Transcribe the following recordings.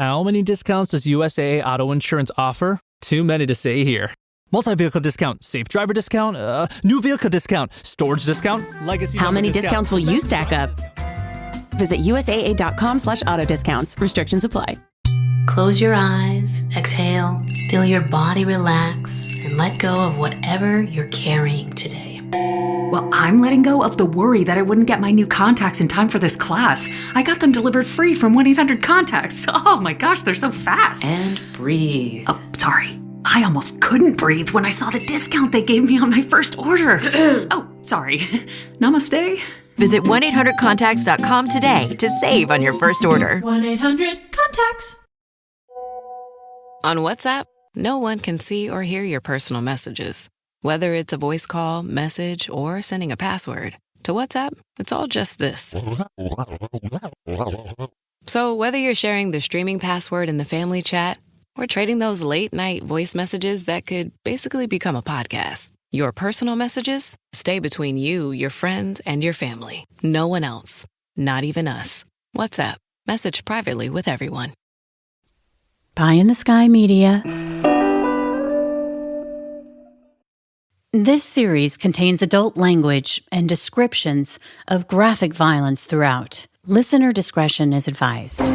How many discounts does USAA Auto Insurance offer? Too many to say here. Multi-vehicle discount, safe driver discount, new vehicle discount, storage discount, legacy. How many discounts will you stack up? Visit USAA.com/auto discounts. Restrictions apply. Close your eyes, exhale, feel your body relax, and let go of whatever you're carrying today. Well, I'm letting go of the worry that I wouldn't get my new contacts in time for this class. I got them delivered free from 1-800-CONTACTS. Oh my gosh, they're so fast. And breathe. Oh, sorry. I almost couldn't breathe when I saw the discount they gave me on my first order. Oh, sorry. Namaste. Visit 1-800-CONTACTS.com today to save on your first order. 1-800-CONTACTS. On WhatsApp, no one can see or hear your personal messages. Whether it's a voice call, message, or sending a password. To WhatsApp, it's all just this. So whether you're sharing the streaming password in the family chat or trading those late-night voice messages that could basically become a podcast, your personal messages stay between you, your friends, and your family. No one else. Not even us. WhatsApp. Message privately with everyone. Pie in the Sky Media. This series contains adult language and descriptions of graphic violence throughout. Listener discretion is advised.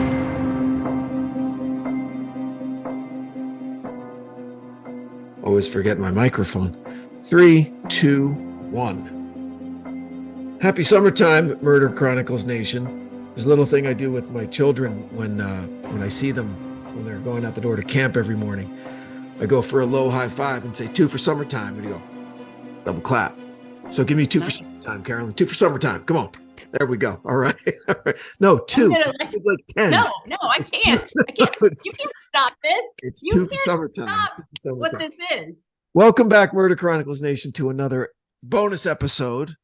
Always forget my microphone. 3, 2, 1. Happy summertime, Murder Chronicles Nation. There's a little thing I do with my children when I see them when they're going out the door to camp every morning. I go for a low high five and say 2 for summertime, and you go double clap. So give me 2 for summertime, Carolyn. 2 for summertime. Come on. There we go. All right. All right. No, 2. Like 10. No, I can't. I can't. You can't stop this. It's you 2 for can't summertime. stop what this is. Welcome back, Murder Chronicles Nation, to another bonus episode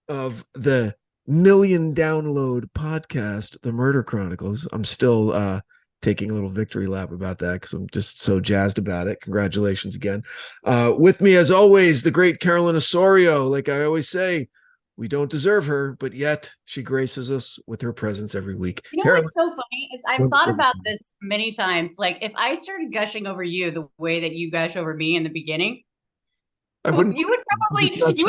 of the million download podcast, The Murder Chronicles. I'm still taking a little victory lap about that because I'm just so jazzed about it. Congratulations again. With me, as always, the great Carolyn Osorio. Like I always say, we don't deserve her, but yet she graces us with her presence every week. You know Carolyn, what's so funny is I've thought about this many times. Like if I started gushing over you the way that you gush over me in the beginning, you would probably just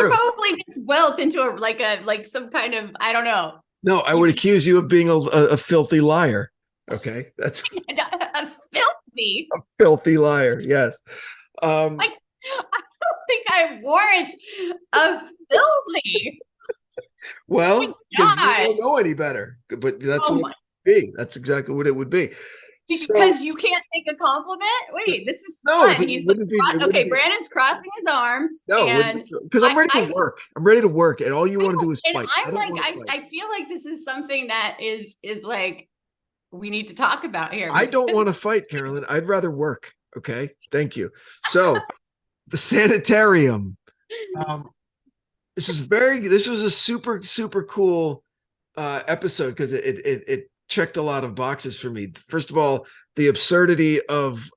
wilt into like some kind of, I don't know. No, I would accuse you of being a filthy liar. Okay, that's a filthy liar. Yes. I don't think I warrant a filthy. Well, because you don't know any better, but that's what it would be. That's exactly what it would be. Because you can't take a compliment. Wait, this is fun. He's okay. Brandon's crossing his arms. No, because I'm ready to work. I'm ready to work, and all you want to do is fight. I feel like this is something that is like we need to talk about here. I don't want to fight, Carolyn. I'd rather work. Okay, thank you. So, the Sanitarium. This was a super cool episode because it checked a lot of boxes for me. First of all, the absurdity of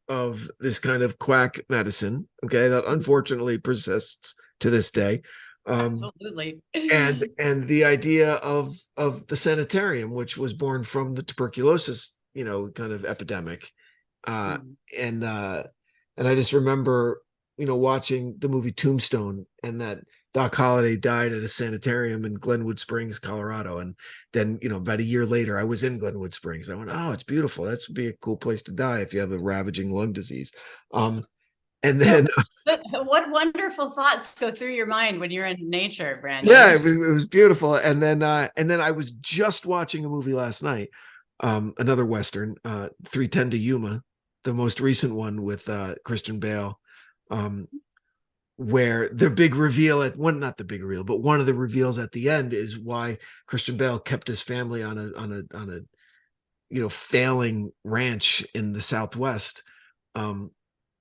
this kind of quack medicine, okay, that unfortunately persists to this day. Absolutely. and the idea of the Sanitarium, which was born from the tuberculosis, kind of epidemic. And I just remember, watching the movie Tombstone, and that Doc Holliday died at a sanitarium in Glenwood Springs, Colorado. And then, about a year later, I was in Glenwood Springs. I went, oh, it's beautiful. That would be a cool place to die if you have a ravaging lung disease. And then what wonderful thoughts go through your mind when you're in nature, Brandon? Yeah, it was beautiful. And then I was just watching a movie last night, another Western, 3:10 to Yuma, the most recent one with Christian Bale. Where the big reveal not the big reveal, but one of the reveals at the end is why Christian Bale kept his family on a failing ranch in the Southwest,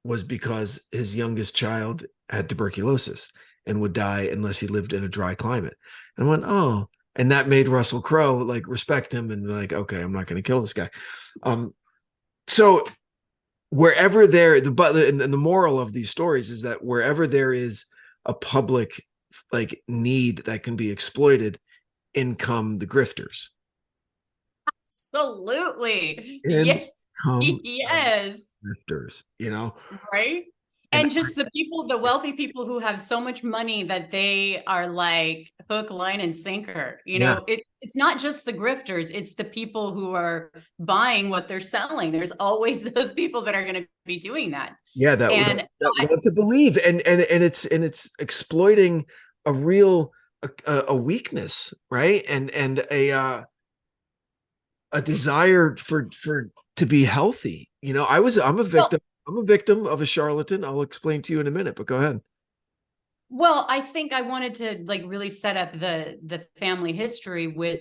was because his youngest child had tuberculosis and would die unless he lived in a dry climate. And I went, oh, and that made Russell Crowe respect him and okay, I'm not going to kill this guy. So wherever the moral of these stories is that wherever there is a public need that can be exploited, in come the grifters. Absolutely. In Yes. Grifters, you know? Right. And just the wealthy people who have so much money that they are like hook, line, and sinker. You know, it's not just the grifters, it's the people who are buying what they're selling. There's always those people that are going to be doing that. Yeah, that want to believe, and it's exploiting a real a weakness, right? And a desire for to be healthy. You know, I'm a victim. I'm a victim of a charlatan. I'll explain to you in a minute, but go ahead. Well, I think I wanted to like really set up the family history with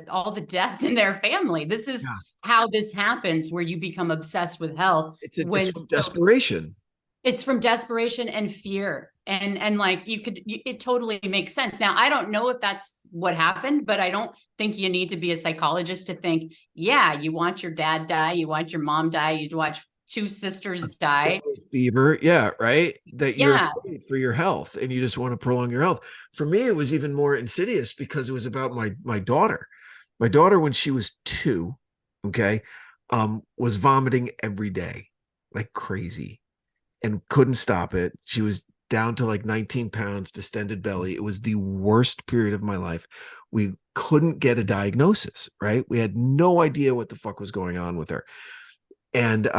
all the death in their family. This is how this happens, where you become obsessed with health. It's from desperation. It's from desperation and fear. And like it totally makes sense. Now, I don't know if that's what happened, but I don't think you need to be a psychologist to think, yeah, you want your dad die, you want your mom die, you'd watch 2 sisters die. Fever, yeah, right? That you're for your health and you just want to prolong your health. For me, it was even more insidious because it was about my daughter. My daughter, when she was 2, was vomiting every day like crazy and couldn't stop it. She was down to like 19 pounds, distended belly. It was the worst period of my life. We couldn't get a diagnosis, right? We had no idea what the fuck was going on with her. And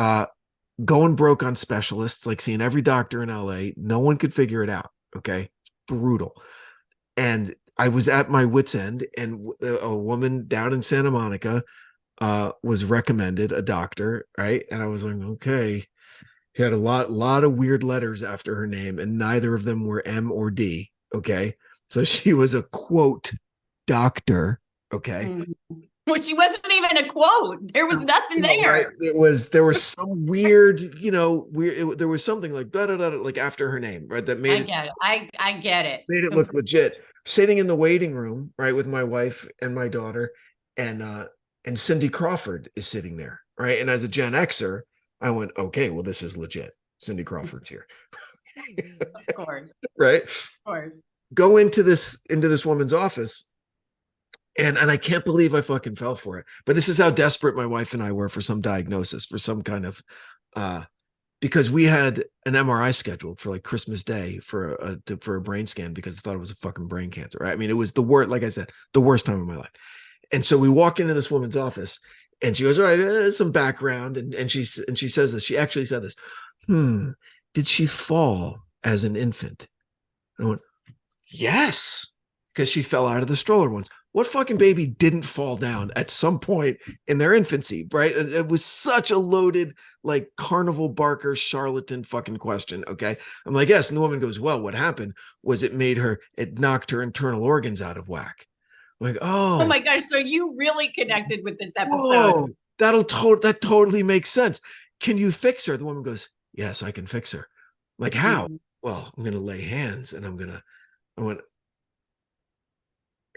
going broke on specialists, like seeing every doctor in LA. No one could figure it out. Okay. Brutal. And I was at my wit's end, and a woman down in Santa Monica was recommended, a doctor, right? And I was like, okay. She had a lot of weird letters after her name, and neither of them were M or D. Okay. So she was a quote doctor. Okay. Mm-hmm. Which she wasn't even a quote. There was nothing there. Right. There was some weird, there was something like da da da, like after her name, right? That made I get it. Made it look legit. Sitting in the waiting room, right, with my wife and my daughter, and Cindy Crawford is sitting there, right? And as a Gen Xer, I went, okay, well, this is legit. Cindy Crawford's here. Of course. Right? Of course. Go into this woman's office. And I can't believe I fucking fell for it. But this is how desperate my wife and I were for some diagnosis, for some kind of, because we had an MRI scheduled for like Christmas Day for a brain scan because I thought it was a fucking brain cancer. Right? I mean, it was the worst, like I said, the worst time of my life. And so we walk into this woman's office, and she goes, all right, some background, and she says this. She actually said this. Did she fall as an infant? And I went, yes, because she fell out of the stroller once. What fucking baby didn't fall down at some point in their infancy, right? It was such a loaded, like, carnival barker charlatan fucking question, okay? I'm like, yes. And the woman goes, well, what happened was it knocked her internal organs out of whack. I'm like, oh my gosh. So you really connected with this episode. Whoa, that totally makes sense. Can you fix her? The woman goes, yes, I can fix her. I'm like, how? Well, I'm going to lay hands, and I went,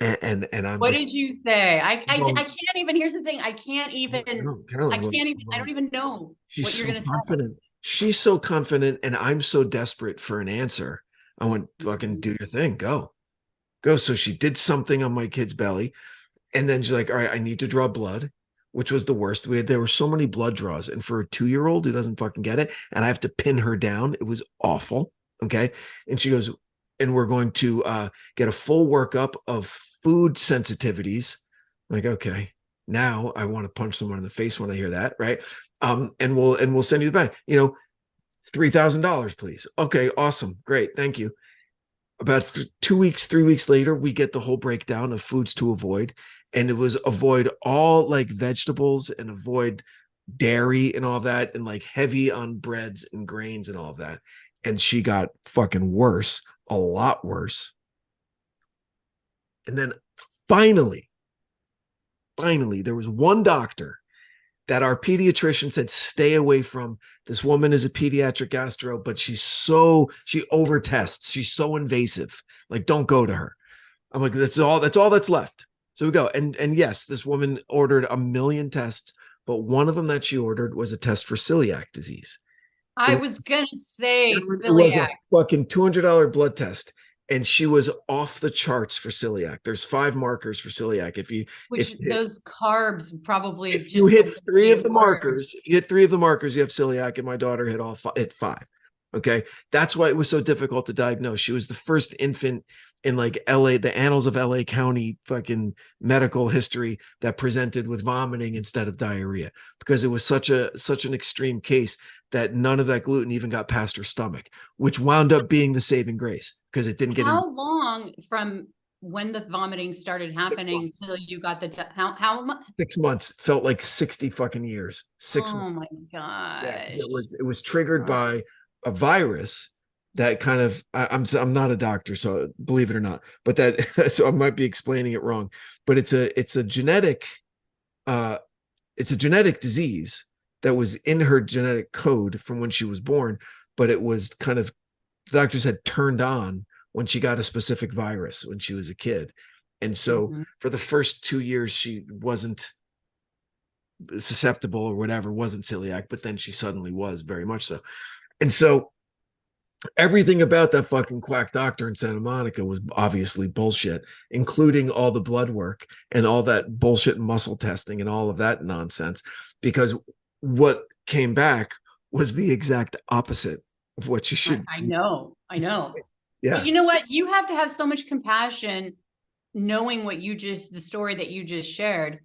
and I'm what did you say? I can't even, here's the thing. I can't even, Carolyn, I don't even know what you're going to say. She's so confident, and I'm so desperate for an answer. I went, fucking do your thing. Go. So she did something on my kid's belly. And then she's like, all right, I need to draw blood, which was the worst. There were so many blood draws. And for a 2-year-old who doesn't fucking get it, and I have to pin her down, it was awful. Okay. And she goes, and we're going to get a full workup of food sensitivities. I'm like, okay, now I want to punch someone in the face when I hear that, right? And we'll send you the bag, $3,000, please. Okay, awesome, great, thank you. About 3 weeks later, we get the whole breakdown of foods to avoid, and it was avoid all like vegetables and avoid dairy and all that, and like heavy on breads and grains and all of that. And she got fucking worse, a lot worse. And then finally, there was one doctor that our pediatrician said, stay away from. This woman is a pediatric gastro, but she overtests. She's so invasive. Like, don't go to her. I'm like, that's all that's left. So we go. And yes, this woman ordered 1 million tests, but one of them that she ordered was a test for celiac disease. I was going to say celiac. It was a fucking $200 blood test. and she was off the charts for celiac. There's 5 markers for celiac. Those carbs probably if you hit 3 of the markers, if you hit 3 of the markers, you have celiac, and my daughter hit 5. Okay, that's why it was so difficult to diagnose. She was the first infant in like LA, the annals of LA County fucking medical history, that presented with vomiting instead of diarrhea, because it was such an extreme case that none of that gluten even got past her stomach, which wound up being the saving grace because it didn't get in. How long from when the vomiting started happening until you got how much? 6 months. Felt like 60 fucking years. 6 months. Oh my gosh. Yeah, it was triggered by a virus that kind of, I'm not a doctor, so believe it or not, but that so I might be explaining it wrong, but it's a genetic disease that was in her genetic code from when she was born, but it was kind of, the doctors had turned on when she got a specific virus when she was a kid. And so for the first 2 years, she wasn't susceptible or whatever, wasn't celiac, but then she suddenly was, very much so. And so everything about that fucking quack doctor in Santa Monica was obviously bullshit, including all the blood work and all that bullshit muscle testing and all of that nonsense, because what came back was the exact opposite of what you should. I know. Yeah. But you know what? You have to have so much compassion knowing the story that you just shared,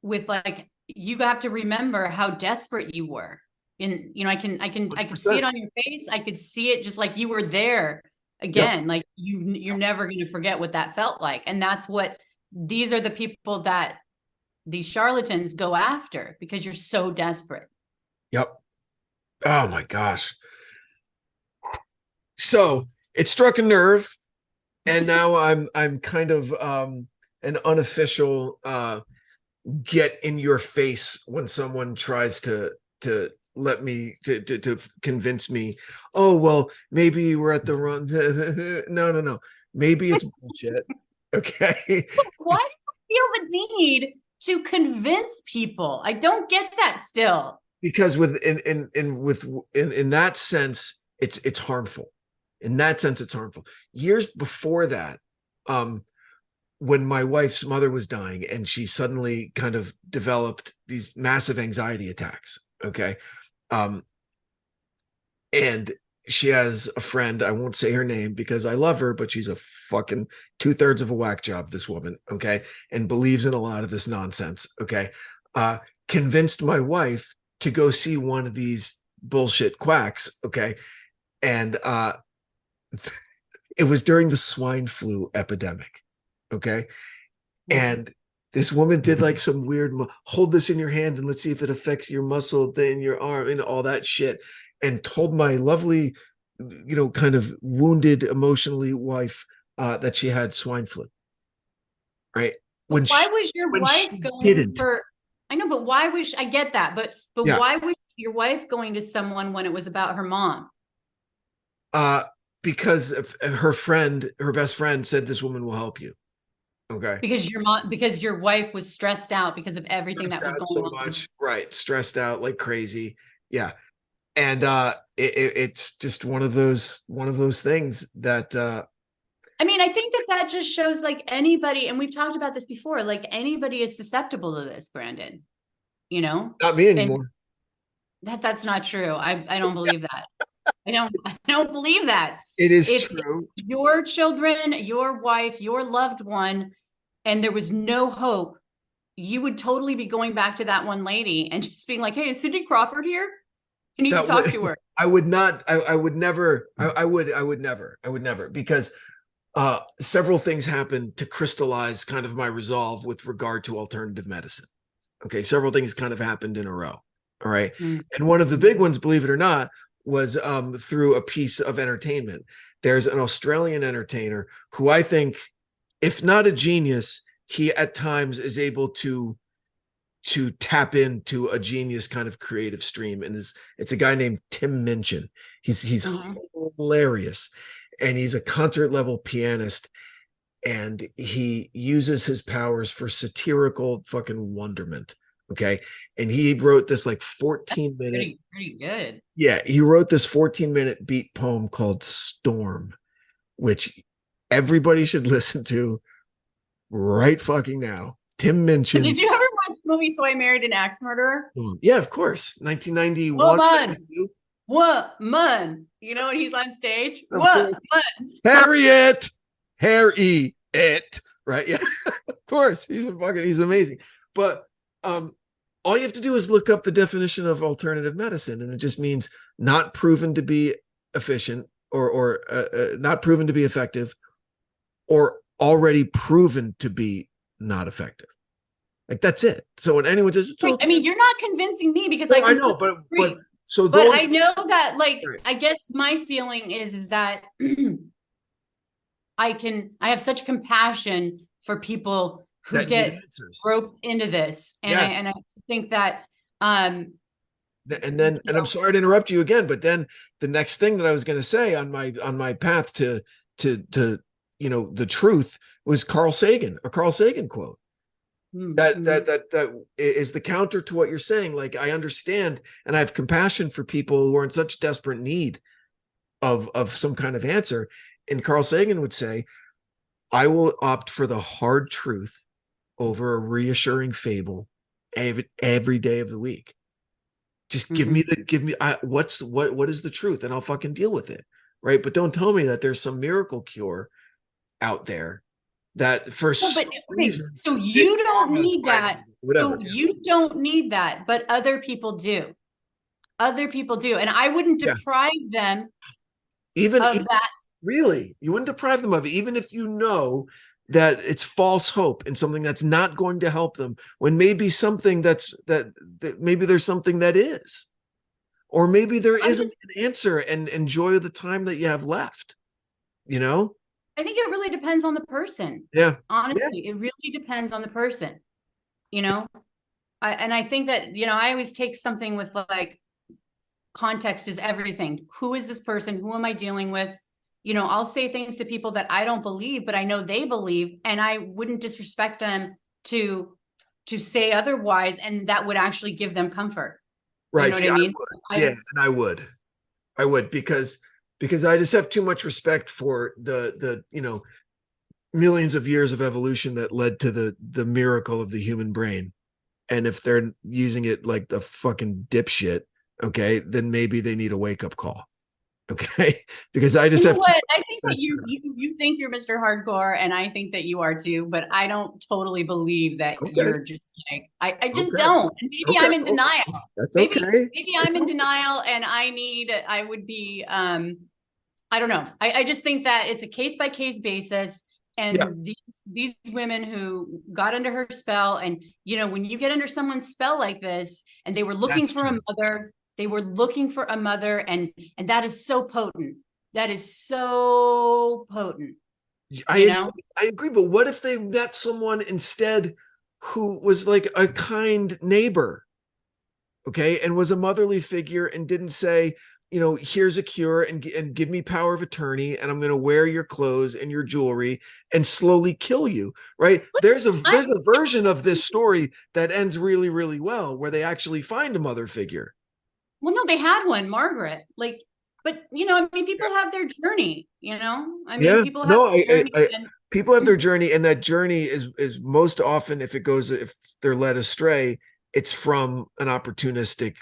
with like, you have to remember how desperate you were. And, I can see it on your face. I could see it, just like you were there again. Yep. Like you're never going to forget what that felt like. And that's what, these are the people that these charlatans go after, because you're so desperate. Yep. Oh my gosh. So it struck a nerve, and now I'm kind of an unofficial get in your face when someone tries to let me to convince me, oh well, maybe we're at the wrong no, maybe it's bullshit. Okay. Why do you feel the need to convince people? I don't get that still. Because in that sense, it's harmful. In that sense, it's harmful. Years before that, when my wife's mother was dying, and she suddenly kind of developed these massive anxiety attacks. Okay. And she has a friend, I won't say her name because I love her, but she's a fucking 2/3 of a whack job, this woman. Okay. And believes in a lot of this nonsense. Okay. Convinced my wife to go see one of these bullshit quacks. Okay. And, it was during the swine flu epidemic. Okay. And this woman did like some weird, hold this in your hand and let's see if it affects your muscle in your arm and all that shit. And told my lovely, kind of wounded emotionally wife that she had swine flu. Right. Why was your wife going for, I know, but why was, I get that, but yeah. Why was your wife going to someone when it was about her mom? Because her best friend said this woman will help you. Okay. Because your wife was stressed out because of everything that was going on. Much, right. Stressed out like crazy. Yeah. And it's just one of those things that I mean, I think that just shows like anybody, and we've talked about this before, like anybody is susceptible to this, Branden. Not me anymore. And that's not true. I don't believe that. I don't believe that. It is true. Your children, your wife, your loved one, and there was no hope, you would totally be going back to that one lady and just being like, hey, is Cindy Crawford here? You need to talk to her. I would not. I would never. I would never, because several things happened to crystallize kind of my resolve with regard to alternative medicine. Okay. Several things kind of happened in a row. All right. And one of the big ones, believe it or not, was through a piece of entertainment. There's an Australian entertainer who I think, if not a genius, he at times is able to tap into a genius kind of creative stream. And it's a guy named Tim Minchin. He's hilarious. And he's a concert level pianist. And he uses his powers for satirical fucking wonderment. Okay. And he wrote this like 14-minute. Pretty good. Yeah. He wrote this 14-minute beat poem called Storm, which everybody should listen to right fucking now. Tim Minchin. Did you ever watch the movie So I Married an Axe Murderer? Yeah, of course. 1991. Woman. You know when he's on stage? Woman. Harriet. Harry it. Right? Yeah. Of course. He's amazing. But all you have to do is look up the definition of alternative medicine, and it just means not proven to be efficient or not proven to be effective, or already proven to be not effective. Like, that's it. So when anyone says, I mean, you're not convincing me, because I know, but I know that, like, right. I guess my feeling is that I have such compassion for people who get roped into this, and I think that and I'm sorry to interrupt you again, but then the next thing that I was going to say on my path to the truth was a Carl Sagan quote. That is the counter to what you're saying. Like, I understand, and I have compassion for people who are in such desperate need of some kind of answer. And Carl Sagan would say, I will opt for the hard truth over a reassuring fable every day of the week. Just what is the truth, and I'll fucking deal with it. Right. But don't tell me that there's some miracle cure out there that for some reason. So you don't need that. Whatever. So you don't need that, but other people do. Other people do. And I wouldn't deprive them of that. Really? You wouldn't deprive them of it, even if you know that it's false hope and something that's not going to help them, when maybe something that maybe there's something that is, or maybe there isn't an answer, and enjoy the time that you have left, I think it really depends on the person. Yeah. Honestly, it really depends on the person, I think that, I always take something with, like, context is everything. Who is this person? Who am I dealing with? I'll say things to people that I don't believe, but I know they believe, and I wouldn't disrespect them to say otherwise, and that would actually give them comfort. Right. You know what I mean? And I would because I just have too much respect for the millions of years of evolution that led to the miracle of the human brain. And if they're using it like the fucking dipshit, okay, then maybe they need a wake-up call. Okay, because I just have to. I think that you think you're Mr. Hardcore, and I think that you are too, but I don't totally believe that you're just like, I just don't. And maybe I'm in denial. That's okay. Maybe I'm in denial, and I would be, I don't know. I just think that it's a case-by-case basis. And these women who got under her spell, and when you get under someone's spell like this, and they were looking for a mother. They were looking for a mother, and that is so potent. That is so potent. I agree, but what if they met someone instead who was like a kind neighbor, okay, and was a motherly figure, and didn't say, here's a cure, and give me power of attorney, and I'm going to wear your clothes and your jewelry and slowly kill you, right? There's a version of this story that ends really, really well, where they actually find a mother figure. Well, no, they had one, Margaret. Like, but people have their journey. People have people have their journey, and that journey is most often, if they're led astray, it's from an opportunistic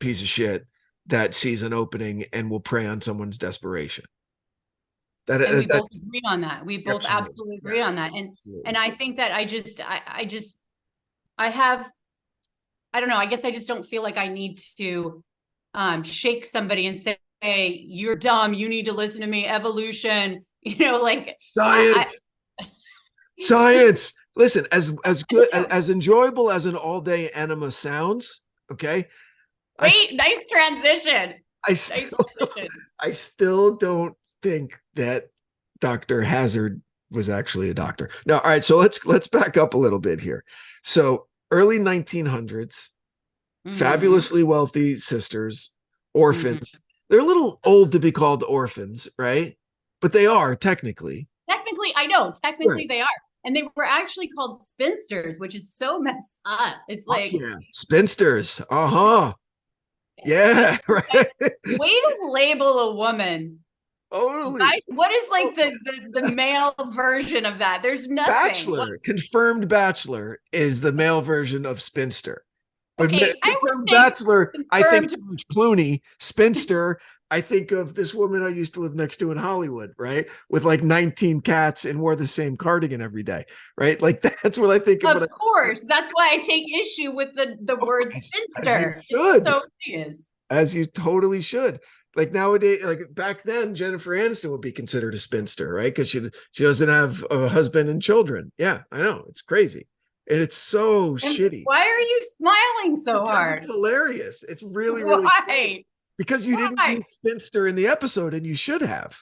piece of shit that sees an opening and will prey on someone's desperation. We both agree on that. We both absolutely agree on that, and I think that I have. I don't know. I guess I just don't feel like I need to shake somebody and say, hey, you're dumb, you need to listen to me, evolution, like science. Science. Listen, as good as enjoyable as an all-day enema sounds, okay? Nice transition. I still don't think that Dr. Hazard was actually a doctor. Now, all right, so let's back up a little bit here. So early 1900s, fabulously wealthy sisters, orphans. They're a little old to be called orphans, right? But they are technically. I know. Technically, right. They are. And they were actually called spinsters, which is so messed up. It's like spinsters. Yeah, right. Way to label a woman Totally. Guys, what is like the male version of that? There's nothing. Bachelor, confirmed bachelor is the male version of spinster. But okay, confirmed bachelor, I think George Clooney. Spinster, I think of this woman I used to live next to in Hollywood, right? With like 19 cats and wore the same cardigan every day, right? Like that's what I think of. Of course, that's why I take issue with the word spinster. As you should. So is. As you totally should. Like nowadays, like back then, Jennifer Aniston would be considered a spinster, right? Because she doesn't have a husband and children. Yeah, I know. It's crazy. And it's so shitty. Why are you smiling so hard? It's hilarious. It's really, really why? Because you didn't use spinster in the episode, and you should have.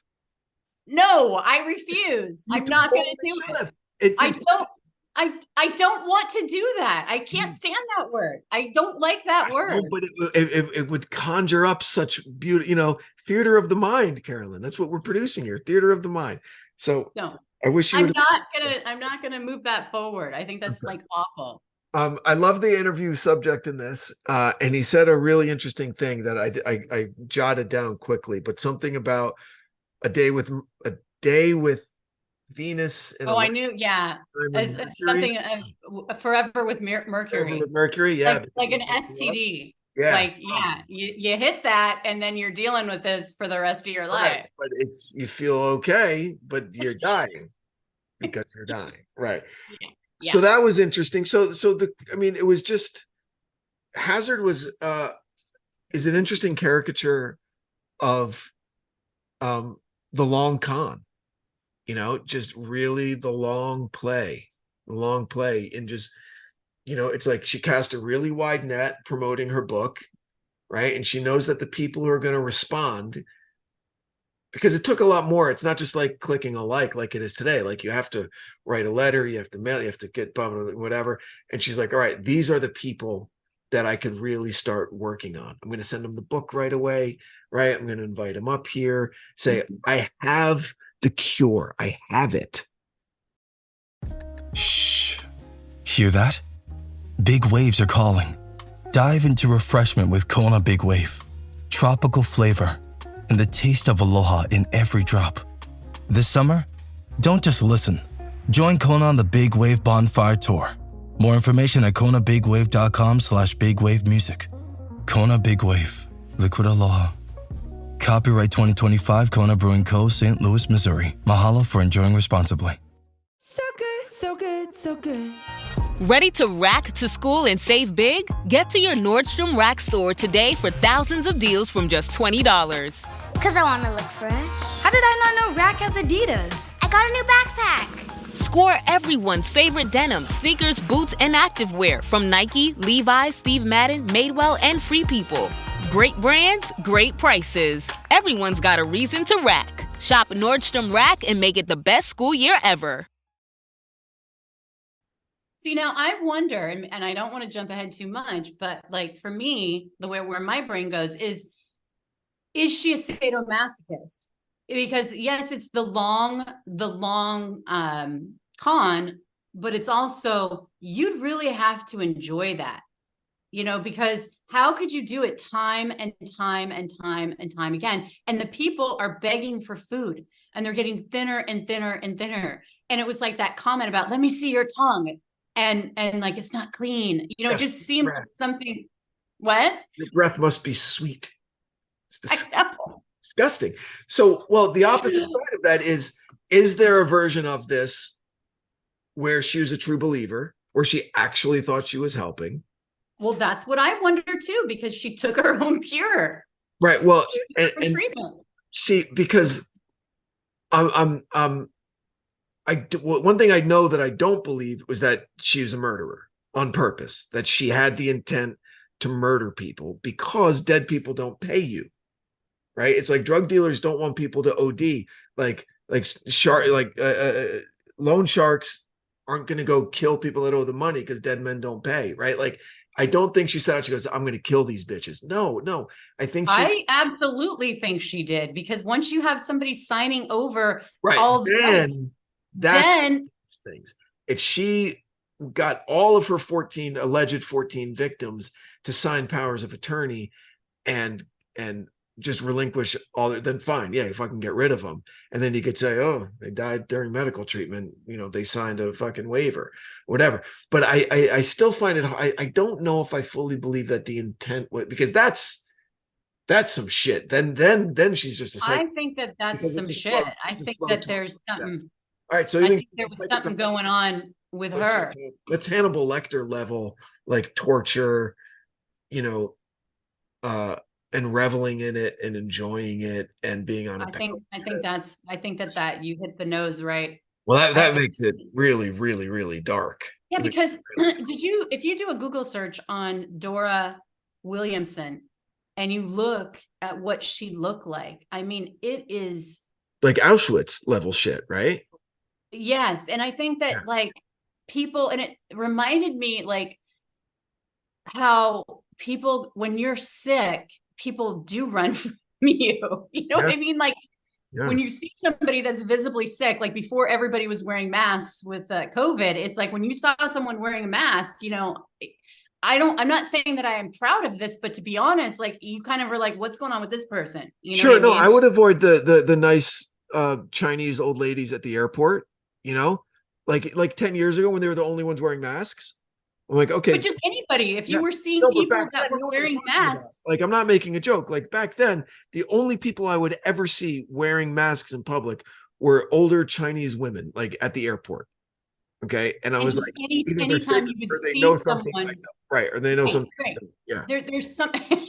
No, I refuse. I'm not going to do it. I don't want to do that. I can't stand that word. I don't like that word. But it would conjure up such beauty, theater of the mind, Carolyn. That's what we're producing here, theater of the mind. So no, I wish you. I'm not gonna move that forward. I think that's like awful. I love the interview subject in this, and he said a really interesting thing that I jotted down quickly, but something about a day with Venus. And I knew, yeah, as something forever with Mercury. Forever with Mercury, yeah, like an STD. Yeah, like you hit that, and then you're dealing with this for the rest of your life. But you feel okay, but you're dying because you're dying, right? Yeah. So that was interesting. It was just Hazard is an interesting caricature of the long con. Just really the long play, and just, it's like she cast a really wide net promoting her book, right? And she knows that the people who are going to respond, because it took a lot more. It's not just like clicking a like it is today. Like you have to write a letter, you have to mail, you have to get whatever. And she's like, all right, these are the people that I could really start working on. I'm going to send them the book right away, right? I'm going to invite them up here, say, I have the cure. I have it. Shh. Hear that? Big waves are calling. Dive into refreshment with Kona Big Wave. Tropical flavor and the taste of aloha in every drop. This summer, don't just listen. Join Kona on the Big Wave Bonfire Tour. More information at konabigwave.com/bigwavemusic. Kona Big Wave. Liquid Aloha. Copyright 2025 Kona Brewing Co., St. Louis, Missouri. Mahalo for enjoying responsibly. So good, so good, so good. Ready to rack to school and save big? Get to your Nordstrom Rack store today for thousands of deals from just $20. Because I want to look fresh. How did I not know Rack has Adidas? I got a new backpack. Score everyone's favorite denim, sneakers, boots, and activewear from Nike, Levi's, Steve Madden, Madewell, and Free People. Great brands, great prices. Everyone's got a reason to rack. Shop Nordstrom Rack and make it the best school year ever. See, now I wonder, and I don't want to jump ahead too much, but like for me, the way where my brain goes is she a sadomasochist? Because yes, it's the long con, but it's also, you'd really have to enjoy that, because how could you do it time and time and time and time again? And the people are begging for food and they're getting thinner and thinner and thinner. And it was like that comment about, let me see your tongue. And like, it's not clean. It just seemed like something. What? Your breath must be sweet. It's disgusting. So, well, the opposite side of that is there a version of this where she was a true believer, where she actually thought she was helping? Well, that's what I wonder too, because she took her own cure. Right. Well, and treatment. See, because one thing I know that I don't believe was that she was a murderer on purpose, that she had the intent to murder people, because dead people don't pay you. Right. It's like drug dealers don't want people to OD. Loan sharks aren't going to go kill people that owe the money because dead men don't pay. Right. Like, I don't think she said, she goes, I'm going to kill these bitches. No. I absolutely think she did, because once you have somebody signing over all then things. If she got all of her alleged 14 victims to sign powers of attorney and just relinquish all that, then fine. Yeah, fucking get rid of them. And then you could say, oh, they died during medical treatment. You know, they signed a fucking waiver, whatever. But I still find it, I don't know if I fully believe that the intent was, because that's some shit. Then she's just a I think that that's some shit. I think that there's something. All right. So I think there was something going on with her. That's Hannibal Lecter level, like torture, you know, and reveling in it and enjoying it and being on a I think that you hit the nose right. Well, that makes it really, really, really dark. Yeah, because if you do a Google search on Dora Williamson and you look at what she looked like, I mean, it is like Auschwitz level shit, right? Yes. And I think that like people, and it reminded me like how people, when you're sick, people do run from you. You know what I mean? Like when you see somebody that's visibly sick, like before everybody was wearing masks with COVID, it's like when you saw someone wearing a mask, you know, I'm not saying that I am proud of this, but to be honest, like you kind of were like, what's going on with this person? You know sure. No, I mean? I would avoid the nice Chinese old ladies at the airport, you know, like 10 years ago when they were the only ones wearing masks. I'm like, okay. But just anybody, if you were seeing people that were wearing masks. Like, I'm not making a joke. Like back then, the only people I would ever see wearing masks in public were older Chinese women, like at the airport. Okay. And I was like, anytime you would see someone. Like that, right. Or they know something. Right. Yeah. There's something.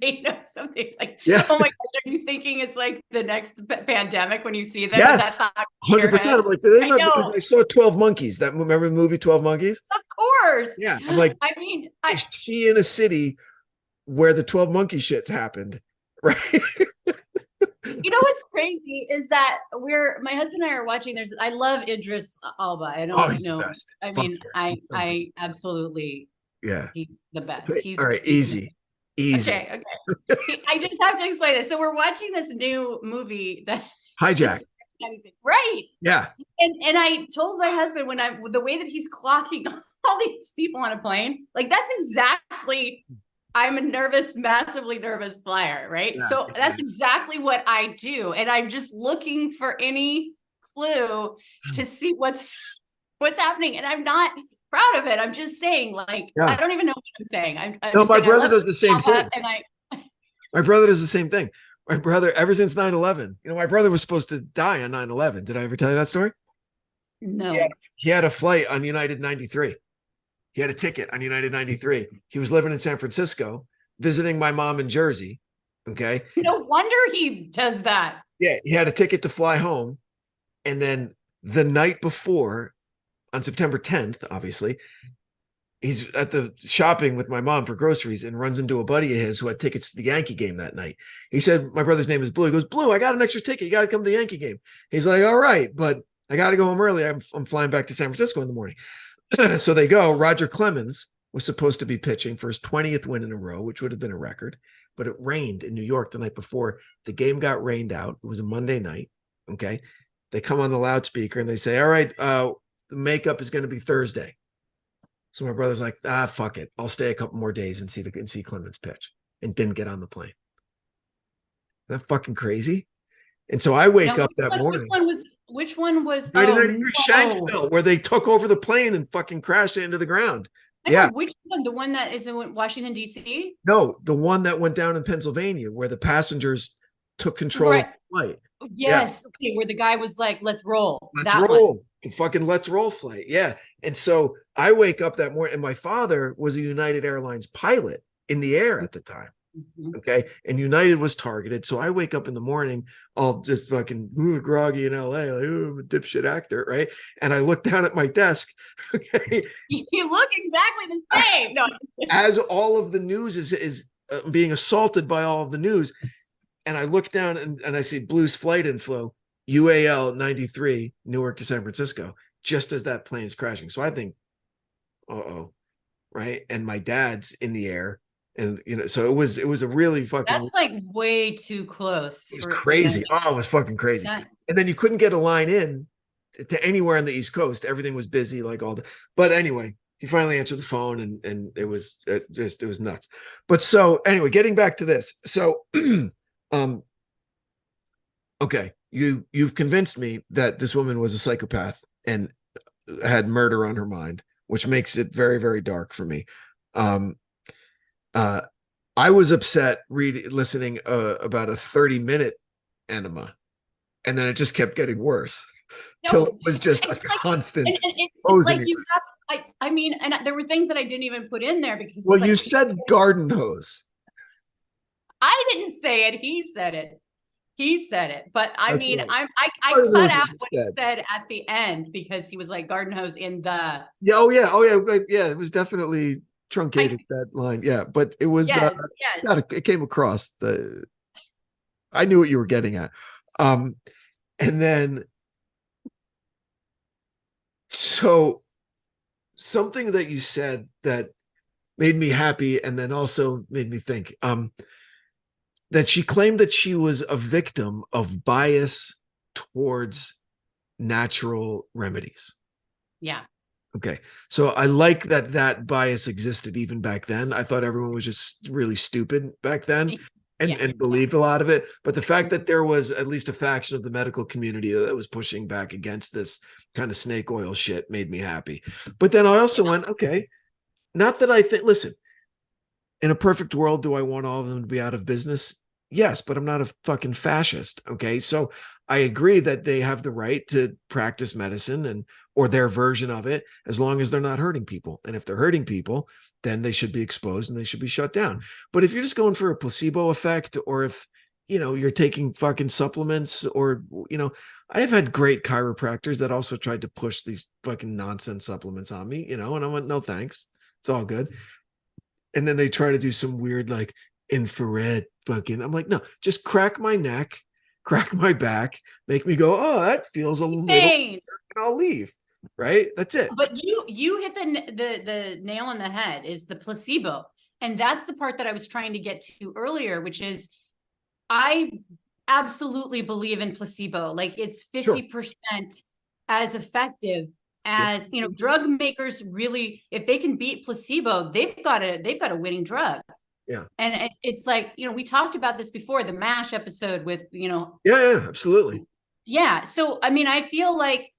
They know something like, oh my gosh, are you thinking it's like the next pandemic when you see them? Yes, 100%. I'm like, do they know? Because I saw 12 Monkeys. Remember the movie 12 Monkeys? Of course. Yeah. I'm like, I mean, is she in a city where the 12 Monkey shits happened? Right. You know what's crazy is that my husband and I are watching. I love Idris Elba. I don't know. I mean, I absolutely. Yeah. He's the best. All right. Easy. Okay. I just have to explain this. So we're watching this new movie that Hijack. Right. Yeah. And I told my husband the way that he's clocking all these people on a plane, like that's exactly, I'm a massively nervous flyer, right? Yeah, so that's exactly what I do. And I'm just looking for any clue to see what's happening. And I'm not proud of it. I'm just saying, like, I don't even know what I'm saying. My brother does the same thing. My brother does the same thing. My brother, ever since 9/11, you know, my brother was supposed to die on 9/11. Did I ever tell you that story? No. He had a flight on United 93. He had a ticket on United 93. He was living in San Francisco, visiting my mom in Jersey. Okay. No wonder he does that. Yeah. He had a ticket to fly home. And then the night before, on September 10th, obviously, he's at the shopping with my mom for groceries and runs into a buddy of his who had tickets to the Yankee game that night. He said, my brother's name is Blue. He goes, Blue, I got an extra ticket. You got to come to the Yankee game. He's like, all right, but I got to go home early. I'm flying back to San Francisco in the morning. So they go. Roger Clemens was supposed to be pitching for his 20th win in a row, which would have been a record, but it rained in New York the night before. The game got rained out. It was a Monday night. Okay. They come on the loudspeaker and they say, all right, the makeup is going to be Thursday. So my brother's like, fuck it. I'll stay a couple more days and see Clemens pitch, and didn't get on the plane. Isn't that fucking crazy? And so I wake up that morning. Which one was 1993 Shanksville, where they took over the plane and fucking crashed it into the ground. Which one? The one that is in Washington, D.C.? No, the one that went down in Pennsylvania, where the passengers took control of the flight. Yes. Yeah. Okay, where the guy was like, let's roll. Let's roll. The fucking let's roll flight. Yeah. And so I wake up that morning, and my father was a United Airlines pilot in the air at the time. Mm-hmm. Okay. And United was targeted. So I wake up in the morning, all just fucking groggy in LA, like, I'm a dipshit actor. Right. And I look down at my desk. Okay. You look exactly the same. No. As all of the news is being assaulted by all of the news. And I look down and I see Blue's flight info, UAL 93, Newark to San Francisco, just as that plane is crashing. So I think, right. And my dad's in the air. And, you know, so it was a really fucking. That's like way too close. It was crazy. Oh, it was fucking crazy. And then you couldn't get a line in to anywhere on the East Coast. Everything was busy, like all the. But anyway, he finally answered the phone, and it was it was nuts. But so anyway, getting back to this. So, okay, you've convinced me that this woman was a psychopath and had murder on her mind, which makes it very, very dark for me. I was upset listening about a 30-minute enema, and then it just kept getting worse till it was just a constant. It's like you have, I mean, and there were things that I didn't even put in there because. Well, you said garden hose. I didn't say it. He said it. He said it. But I mean, right. I cut out what he said at the end because he was like garden hose in the. Yeah. Oh yeah. Yeah. It was definitely truncated that line. Yeah, but it was. Yes. God, it came across I knew what you were getting at, and then. So something that you said that made me happy and then also made me think that she claimed that she was a victim of bias towards natural remedies. Yeah. Okay. So I like that bias existed even back then. I thought everyone was just really stupid back then. And believed a lot of it. But the fact that there was at least a faction of the medical community that was pushing back against this kind of snake oil shit made me happy. But then I also went, okay, not that I think, listen, in a perfect world, do I want all of them to be out of business? Yes, but I'm not a fucking fascist. Okay. So I agree that they have the right to practice medicine or their version of it, as long as they're not hurting people. And if they're hurting people, then they should be exposed and they should be shut down. But if you're just going for a placebo effect, or if, you're taking fucking supplements, or, I've had great chiropractors that also tried to push these fucking nonsense supplements on me, and I went, no, thanks. It's all good. And then they try to do some weird, like infrared fucking, I'm like, no, just crack my neck, crack my back, make me go, oh, that feels a little, and I'll leave. Right, that's it. But you hit the nail on the head, is the placebo, and that's the part that I was trying to get to earlier, which is I absolutely believe in placebo. Like it's 50% as effective as drug makers really, if they can beat placebo, they've got a winning drug. Yeah. And it's like, we talked about this before, the MASH episode with Yeah, absolutely. Yeah. So I mean, I feel like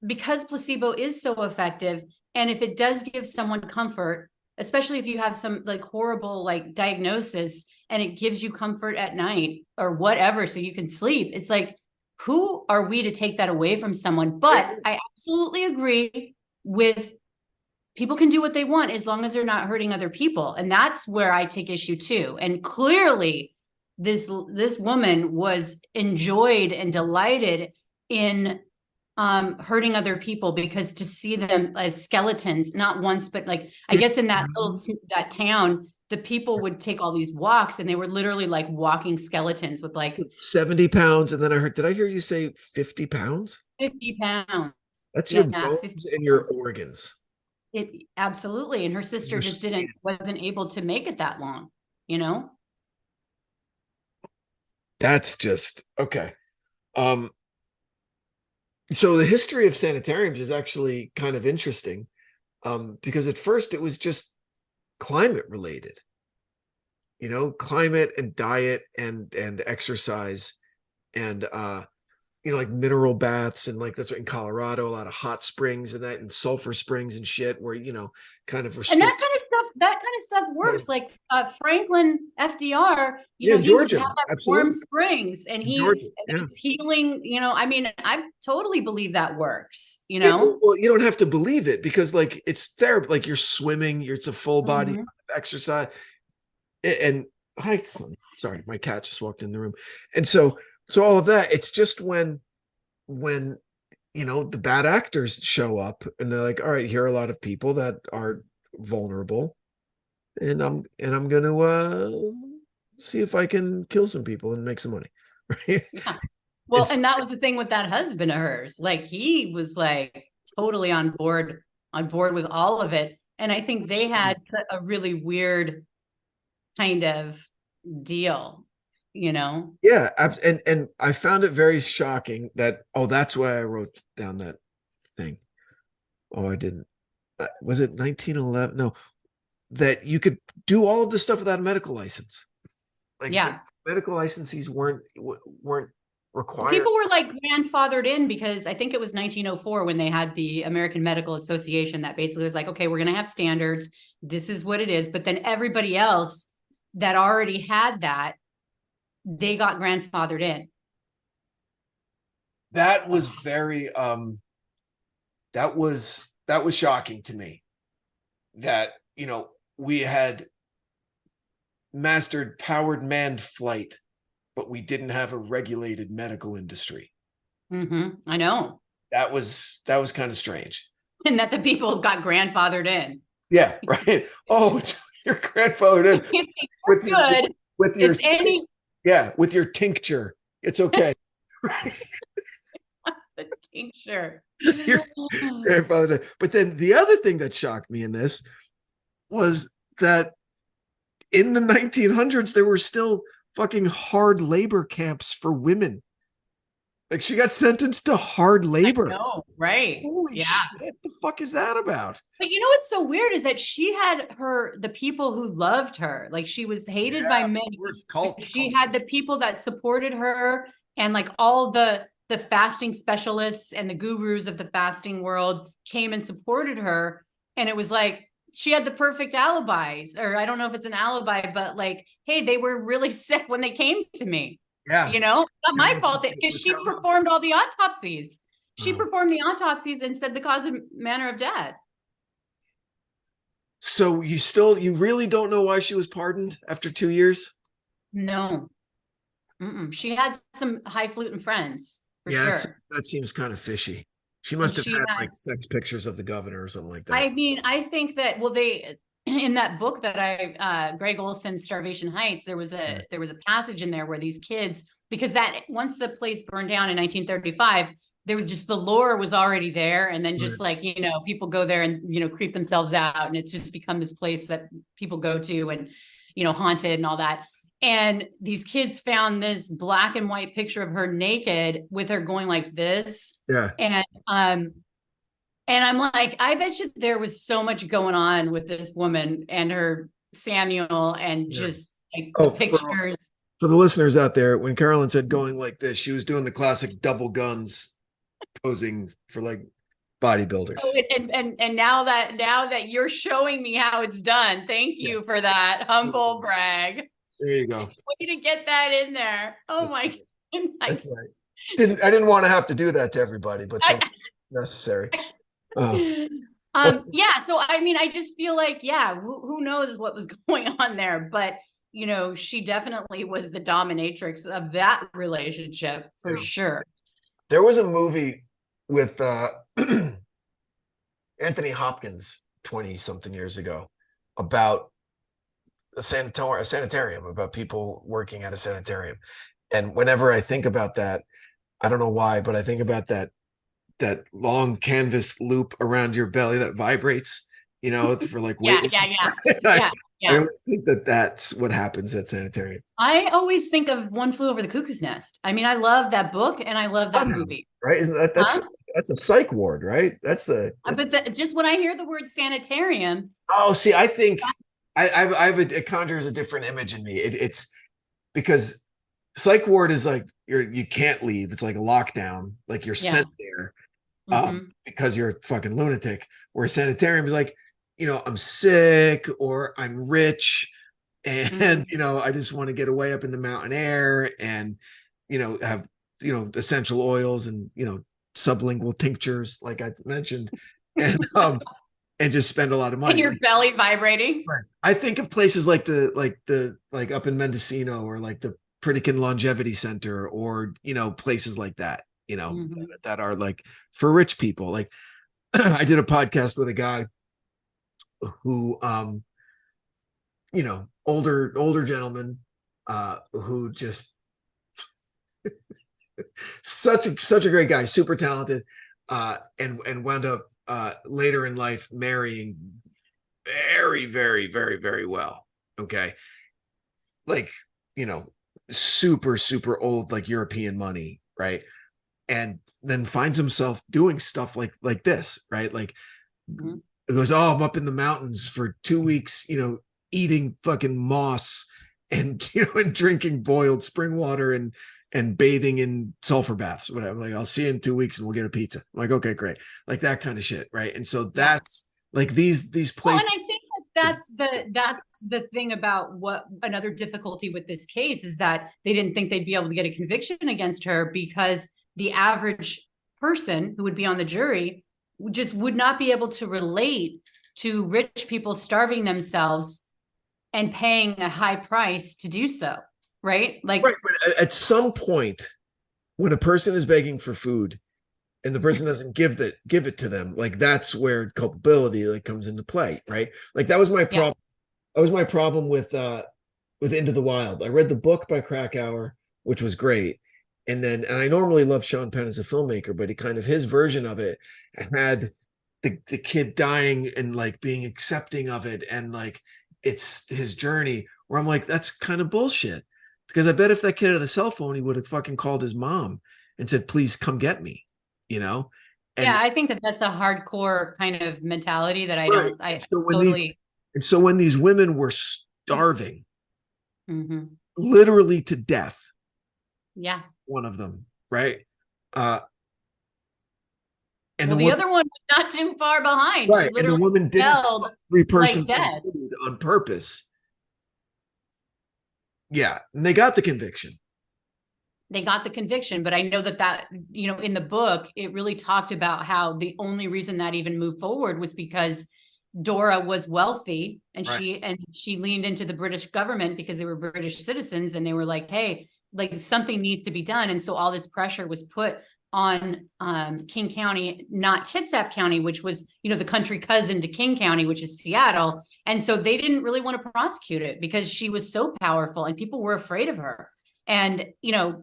because placebo is so effective, and if it does give someone comfort, especially if you have some like horrible like diagnosis and it gives you comfort at night or whatever, so you can sleep, it's like, who are we to take that away from someone? But I absolutely agree with people can do what they want as long as they're not hurting other people. And that's where I take issue too. And clearly this woman was enjoyed and delighted in hurting other people, because to see them as skeletons, not once, but like, I guess in that town, the people would take all these walks and they were literally like walking skeletons with like 70 pounds. And then did I hear you say 50 pounds? 50 pounds. That's your bones and your organs. It absolutely. And her sister just wasn't able to make it that long, That's just okay. So the history of sanitariums is actually kind of interesting, because at first it was just climate related, climate and diet and exercise and like mineral baths, and like that's what in Colorado, a lot of hot springs and that, and sulfur springs and shit, where kind of and that kind of stuff works. Like Franklin FDR, he Georgia, would have that warm springs, and it's healing. I mean, I totally believe that works. Well, you don't have to believe it, because like it's therapy. Like you're swimming, it's a full body exercise. And hi, sorry, my cat just walked in the room, and so all of that. It's just when the bad actors show up and they're like, all right, here are a lot of people that are vulnerable, and I'm going to see if I can kill some people and make some money. Right. Yeah. Well, and that was the thing with that husband of hers. Like he was like totally on board with all of it. And I think they had a really weird kind of deal, Yeah. And I found it very shocking that, that's why I wrote down that thing. Oh, I didn't. was it 1911? No, that you could do all of this stuff without a medical license. Like medical licenses weren't required. People were like grandfathered in because I think it was 1904 when they had the American Medical Association that basically was like, okay, we're going to have standards. This is what it is. But then everybody else that already had that, they got grandfathered in. That was very, that was shocking to me that, we had mastered powered manned flight, but we didn't have a regulated medical industry. I know. That was kind of strange. And that the people got grandfathered in. Yeah, right. Oh, you're grandfathered in with your tincture. It's okay. The tincture. Your grandfather. But then the other thing that shocked me in this was that in the 1900s, there were still fucking hard labor camps for women. Like she got sentenced to hard labor. I know, right? Holy shit! The fuck is that about? But you know what's so weird is that she had the people who loved her. Like she was hated by many. She had the people that supported her, and like all the fasting specialists and the gurus of the fasting world came and supported her. And it was like she had the perfect alibis, or I don't know if it's an alibi, but like, hey, they were really sick when they came to me. Yeah. Not my fault because she performed all the autopsies. She performed the autopsies and said the cause and manner of death. So you really don't know why she was pardoned after 2 years? No. She had some highfalutin friends for sure. That seems kind of fishy. She must have had like sex pictures of the governor or something like that. I mean, I think that, they, in that book that Greg Olson's Starvation Heights, there was a passage in there where these kids, because that once the place burned down in 1935, there were just, the lore was already there. And then just like, people go there and, creep themselves out. And it's just become this place that people go to and, haunted and all that. And these kids found this black and white picture of her naked with her going like this. Yeah. And I'm like, I bet you there was so much going on with this woman and her Samuel and just like the pictures. For the listeners out there, when Carolyn said going like this, she was doing the classic double guns posing for like bodybuilders. Oh, and now that you're showing me how it's done, thank you for that humble brag. There you go. Way to get that in there. Oh my God. That's right. I didn't want to have to do that to everybody, but necessary. Yeah. So I mean, I just feel like, who knows what was going on there, but she definitely was the dominatrix of that relationship for sure. There was a movie with Anthony Hopkins 20 something years ago about a sanitarium, about people working at a sanitarium. And whenever I think about that, I don't know why, but I think about that long canvas loop around your belly that vibrates, for like weight. I always think that's what happens at sanitarium. I always think of One Flew Over the Cuckoo's Nest. I mean, I love that book and I love that movie. Right? Isn't that's a psych ward, right? But just when I hear the word sanitarium. Oh, see, I think it conjures a different image in me. It's because psych ward is like you can't leave. It's like a lockdown, like you're sent there because you're a fucking lunatic. Where sanitarium is like, I'm sick or I'm rich and I just want to get away up in the mountain air and have essential oils and sublingual tinctures like I mentioned and just spend a lot of money. And your belly vibrating. Right. I think of places like up in Mendocino or like the Pritikin Longevity Center or places like that, that are like for rich people. Like I did a podcast with a guy who older gentleman who just such a great guy, super talented, and wound up later in life marrying very, very, very, very well. Okay. Like, super, super old, like European money. Right. And then finds himself doing stuff like this, right? Like It goes, oh, I'm up in the mountains for 2 weeks, eating fucking moss and and drinking boiled spring water and bathing in sulfur baths, whatever. Like, I'll see you in 2 weeks and we'll get a pizza. I'm like, okay, great. Like that kind of shit, right? And so that's like these places. Well, and I think that's the thing about what another difficulty with this case is that they didn't think they'd be able to get a conviction against her because the average person who would be on the jury just would not be able to relate to rich people starving themselves and paying a high price to do so. Right. Like, right, but at some point when a person is begging for food and the person doesn't give it to them, like that's where culpability like comes into play. Right. Like that was my problem. That was my problem with Into the Wild. I read the book by Krakauer, which was great. And I normally love Sean Penn as a filmmaker, but his version of it had the kid dying and like being accepting of it. And like, it's his journey where I'm like, that's kind of bullshit. Because I bet if that kid had a cell phone, he would have fucking called his mom and said, please come get me, And, I think that's a hardcore kind of mentality that so when these women were starving, literally to death. Yeah. One of them, right? And the other one was not too far behind. Right. She literally and the woman didn't 3 persons like on purpose. Yeah. And they got the conviction. They got the conviction, but I know that in the book, it really talked about how the only reason that even moved forward was because Dora was wealthy and she leaned into the British government because they were British citizens and they were like, hey, like something needs to be done. And so all this pressure was put on King County, not Kitsap County, which was, the country cousin to King County, which is Seattle. And so they didn't really want to prosecute it because she was so powerful and people were afraid of her. And,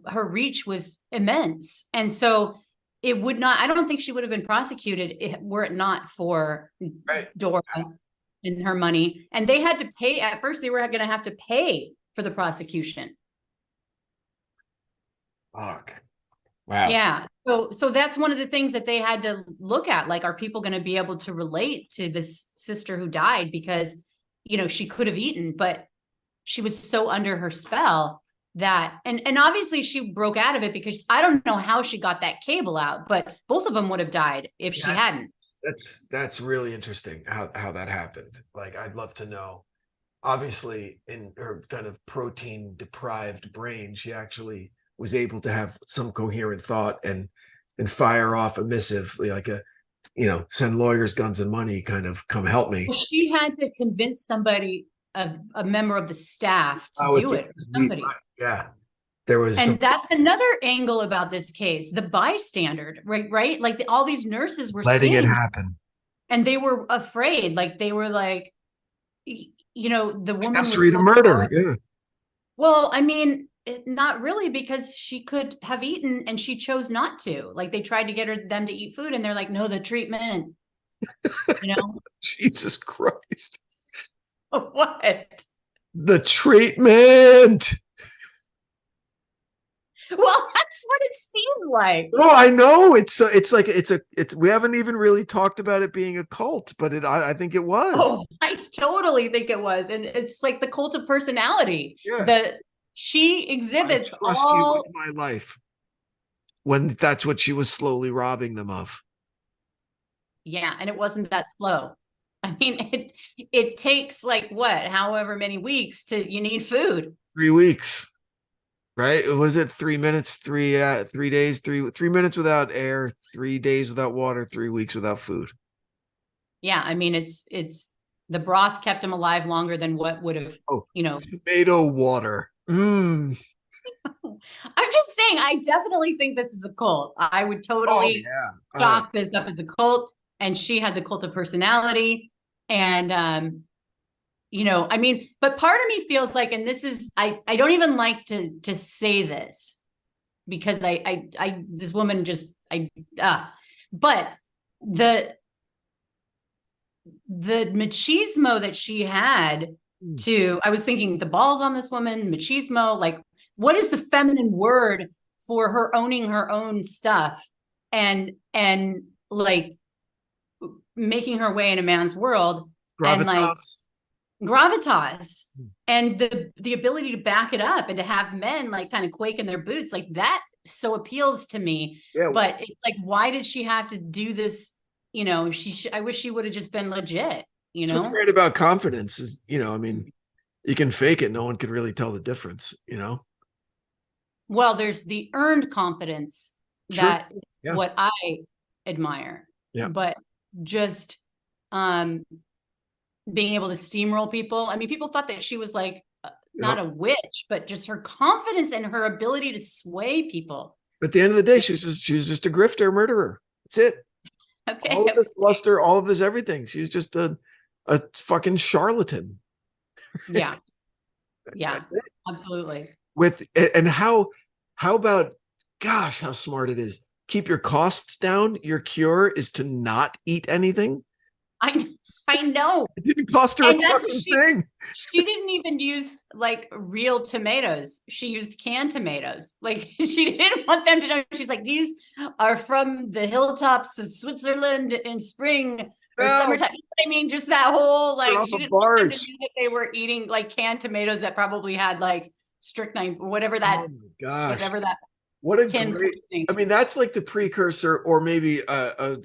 her reach was immense. And so I don't think she would have been prosecuted were it not for Dora and her money. And they had to pay, at first they were going to have to pay for the prosecution. Fuck. Wow. Yeah. So that's one of the things that they had to look at. Like, are people going to be able to relate to this sister who died because, she could have eaten, but she was so under her spell that, and obviously she broke out of it because I don't know how she got that cable out, but both of them would have died if she hadn't. That's really interesting how that happened. Like, I'd love to know. Obviously, in her kind of protein deprived brain, she actually was able to have some coherent thought and fire off a missive, like send lawyers, guns, and money, kind of come help me. Well, she had to convince somebody, a member of the staff, to do it. Somebody. Yeah, there was, and that's another angle about this case: the bystander, right? Like all these nurses were letting it happen, and they were afraid. Like they were like, the woman accessory to murder. Yeah. Well, I mean, not really, because she could have eaten and she chose not to. Like they tried to get them to eat food and they're like, no, the treatment, Jesus Christ. What? The treatment. Well, that's what it seemed like. No, I know. It's we haven't even really talked about it being a cult, but I think it was. Oh, I totally think it was. And it's like the cult of personality. Yeah. She exhibits I trust you with my life, when that's what she was slowly robbing them of. Yeah, and it wasn't that slow. I mean, it takes like however many weeks you need food. 3 weeks, right? Was it 3 minutes, 3 days, 3 minutes without air, 3 days without water, 3 weeks without food. Yeah, I mean, it's the broth kept him alive longer than what would have, tomato water. I'm just saying, I definitely think this is a cult. I would totally chalk this up as a cult. And she had the cult of personality. And, I mean, but part of me feels like, and this is, I don't even like to say this because this woman just, but the machismo that she had I was thinking the balls on this woman, machismo, like what is the feminine word for her owning her own stuff and like making her way in a man's world. Gravitas. And like gravitas and the ability to back it up and to have men like kind of quake in their boots, like that so appeals to me. Yeah. But it's like, why did she have to do this? You know, I wish she would have just been legit, you know. What's great about confidence is, you know, I mean, you can fake it, no one can really tell the difference, you know. Well, there's the earned confidence that is what I admire. Yeah. But just being able to steamroll people. I mean, people thought that she was like not a witch, but just her confidence and her ability to sway people. At the end of the day, she was just a grifter, murderer. That's it. Okay. All of this bluster, all of this everything. She was just a fucking charlatan. Yeah. Yeah, absolutely. And how about, gosh, how smart it is. Keep your costs down. Your cure is to not eat anything. I know. It didn't cost her a fucking thing. She didn't even use like real tomatoes. She used canned tomatoes. Like she didn't want them to know. She's like, these are from the hilltops of Switzerland in spring or summertime. I mean, just that whole like she didn't want them to know that they were eating like canned tomatoes that probably had like strychnine, whatever that. Oh my gosh. Whatever that. What a great thing. I mean, that's like the precursor, or maybe a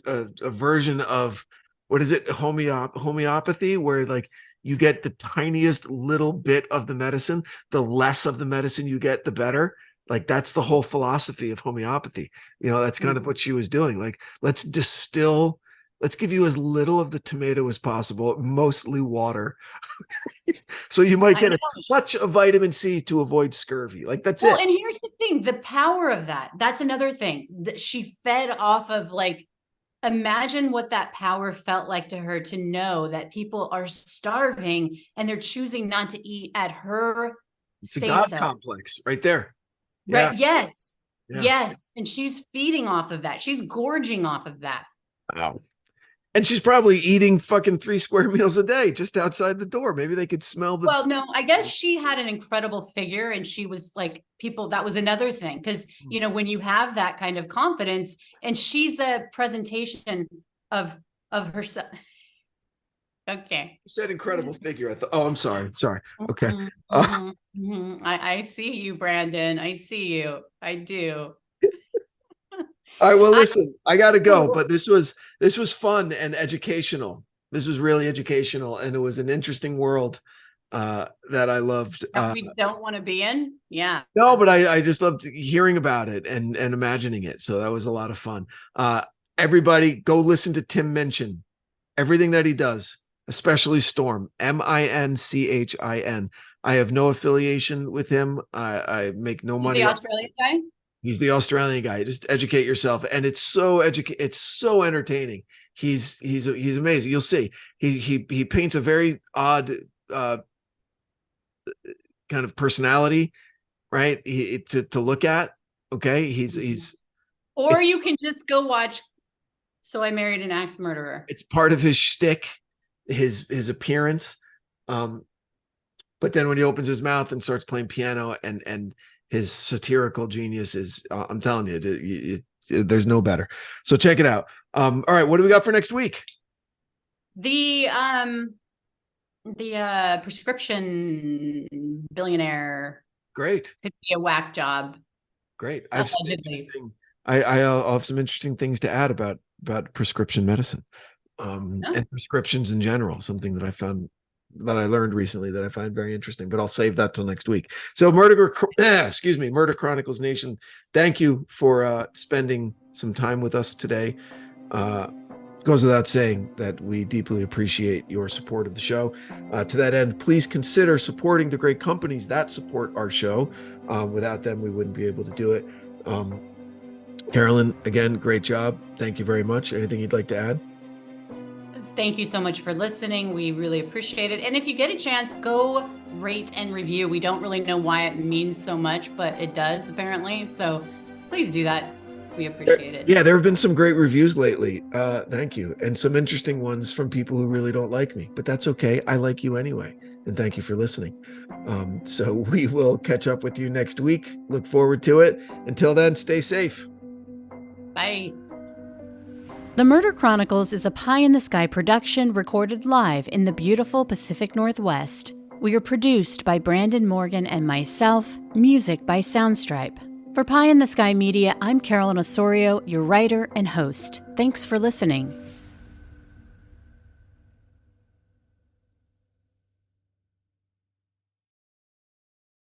version of, what is it, homeopathy, where like you get the tiniest little bit of the medicine, the less of the medicine you get, the better. Like that's the whole philosophy of homeopathy. You know, that's kind of what she was doing. Like, let's give you as little of the tomato as possible, mostly water. So you might get a touch of vitamin C to avoid scurvy. Like that's it. And here's the thing, the power of that's another thing that she fed off of. Like, imagine what that power felt like to her, to know that people are starving and they're choosing not to eat at her It's a God complex right there. Yeah. Right. Yes. Yeah. Yes. And she's feeding off of that. She's gorging off of that. Wow. And she's probably eating fucking 3 square meals a day just outside the door. Maybe they could smell the. Well, no, I guess she had an incredible figure, and she was like, people, that was another thing. Because, you know, when you have that kind of confidence, and she's a presentation of herself. Okay. You said incredible figure. I thought, oh, I'm sorry. Okay. I see you, Branden. I see you. I do. All right. Well, listen, I got to go, but this was fun and educational. This was really educational, and it was an interesting world that I loved. We don't want to be in. Yeah. No, but I just loved hearing about it and imagining it. So that was a lot of fun. Everybody go listen to Tim Minchin, everything that he does, especially Storm, Minchin. I have no affiliation with him. I make no money. The Australian guy? He's the Australian guy. Just educate yourself. And it's so entertaining. He's amazing. You'll see. He paints a very odd kind of personality, right? To look at. Okay. Or you can just go watch So I Married an Axe Murderer. It's part of his shtick, his appearance. But then when he opens his mouth and starts playing piano and his satirical genius is, I'm telling you, there's no better. So check it out. All right. What do we got for next week? The prescription billionaire. Great. Could be a whack job. Great. I'll have some interesting things to add about prescription medicine and prescriptions in general. Something that I learned recently that I find very interesting, but I'll save that till next week. So Murder Chronicles Nation, thank you for spending some time with us today. Goes without saying that we deeply appreciate your support of the show. To that end, please consider supporting the great companies that support our show. Without them, we wouldn't be able to do it. Carolyn, again, great job. Thank you very much. Anything you'd like to add? Thank you so much for listening. We really appreciate it. And if you get a chance, go rate and review. We don't really know why it means so much, but it does apparently. So please do that. We appreciate it. Yeah, there have been some great reviews lately. Thank you. And some interesting ones from people who really don't like me, but that's okay. I like you anyway. And thank you for listening. So we will catch up with you next week. Look forward to it. Until then, stay safe. Bye. The Murder Chronicles is a Pie in the Sky production recorded live in the beautiful Pacific Northwest. We are produced by Brandon Morgan and myself, music by Soundstripe. For Pie in the Sky Media, I'm Carolyn Osorio, your writer and host. Thanks for listening.